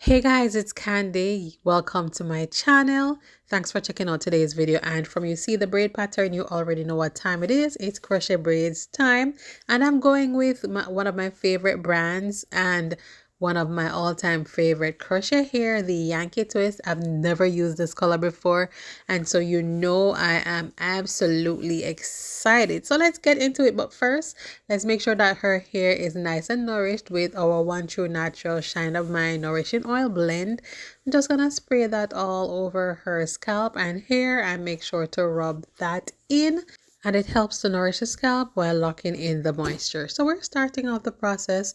Hey guys, it's Candy. Welcome to my channel. Thanks for checking out today's video. And from you see the braid pattern, you already know what time it is. It's crochet braids time. And I'm going with one of my favorite brands and one of my all-time favorite crochet here, the Yankee Twist. I've never used this color before. And so you know I am absolutely excited. So let's get into it. But first, let's make sure that her hair is nice and nourished with our One True Natural Shine of Mine Nourishing Oil blend. I'm just gonna spray that all over her scalp and hair and make sure to rub that in. And it helps to nourish the scalp while locking in the moisture. So we're starting off the process.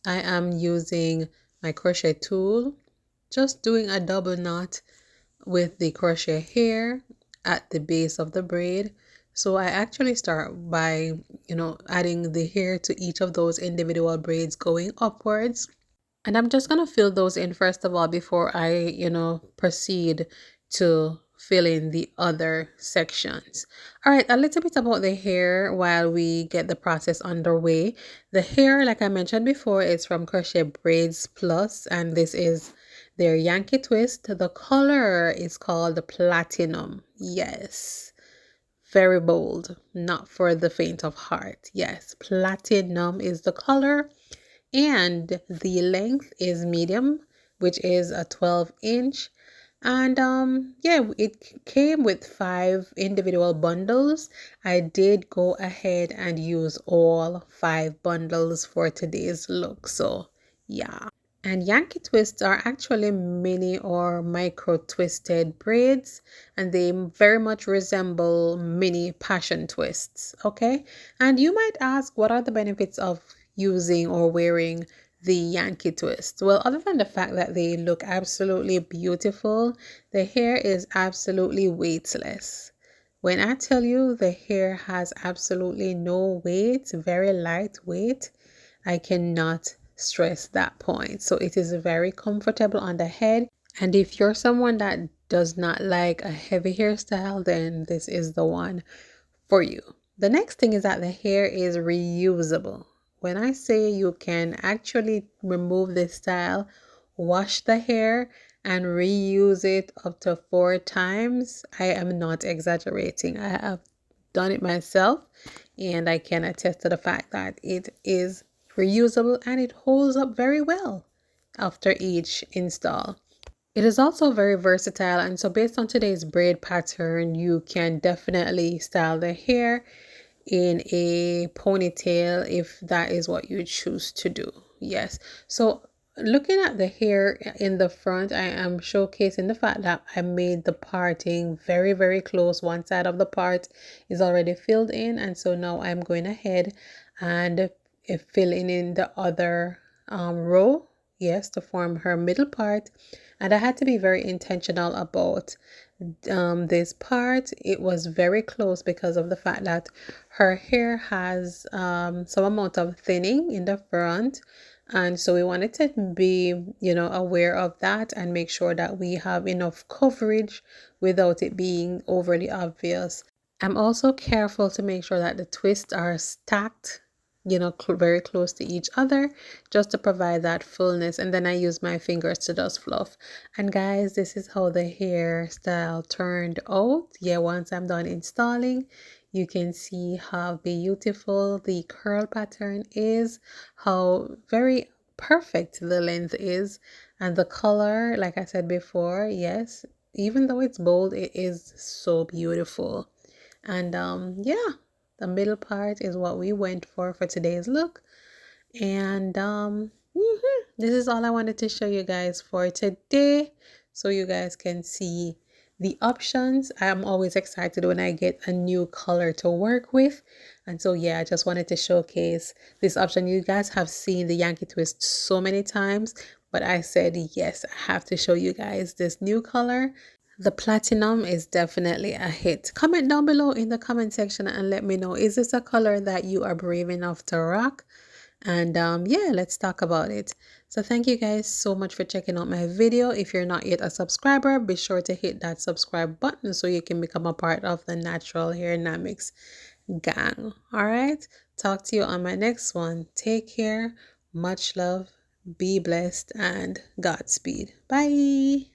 I am using my crochet tool, just doing a double knot with the crochet hair at the base of the braid. So I actually start by, adding the hair to each of those individual braids going upwards. And I'm just going to fill those in first of all before I, proceed to fill in the other sections. All right, a little bit about the hair while we get the process underway. The hair, like I mentioned before, is from Crochet Braids Plus, and this is their Yankee Twist. The color is called Platinum. Yes, very bold, not for the faint of heart. Yes, Platinum is the color, and the length is medium, which is a 12-inch. And yeah, it came with 5 individual bundles. I did go ahead and use all 5 bundles for today's look. So yeah. And Yankee twists are actually mini or micro twisted braids, and they very much resemble mini passion twists. Okay. And you might ask, what are the benefits of using or wearing the Yankee twist? Well, other than the fact that they look absolutely beautiful, the hair is absolutely weightless. When I tell you the hair has absolutely no weight, very lightweight, I cannot stress that point. So it is very comfortable on the head. And if you're someone that does not like a heavy hairstyle, then this is the one for you. The next thing is that the hair is reusable. When I say you can actually remove this style, wash the hair, and reuse it up to 4 times, I am not exaggerating. I have done it myself, and I can attest to the fact that it is reusable and it holds up very well after each install. It is also very versatile, and so based on today's braid pattern, you can definitely style the hair in a ponytail if that is what you choose to do. Yes. So looking at the hair in the front, I am showcasing the fact that I made the parting very, very close. One side of the part is already filled in, and so now I'm going ahead and filling in the other row, yes, to form her middle part. And I had to be very intentional about this part. It was very close because of the fact that her hair has some amount of thinning in the front, and so we wanted to be aware of that and make sure that we have enough coverage without it being overly obvious. I'm also careful to make sure that the twists are stacked, very close to each other, just to provide that fullness. And then I use my fingers to just fluff. And guys, this is how the hairstyle turned out. Yeah, once I'm done installing, you can see how beautiful the curl pattern is, how very perfect the length is, and the color, like I said before, yes, even though it's bold, it is so beautiful. And yeah, the middle part is what we went for today's look. And this is all I wanted to show you guys for today, so you guys can see the options. I'm always excited when I get a new color to work with, and so yeah, I just wanted to showcase this option. You guys have seen the Yankee Twist so many times, but I said yes, I have to show you guys this new color. The platinum is definitely a hit. Comment down below in the comment section and let me know, is this a color that you are brave enough to rock? And yeah, let's talk about it. So thank you guys so much for checking out my video. If you're not yet a subscriber, be sure to hit that subscribe button so you can become a part of the Natural Hair Dynamics gang. All right, talk to you on my next one. Take care, much love, Be blessed and Godspeed. Bye.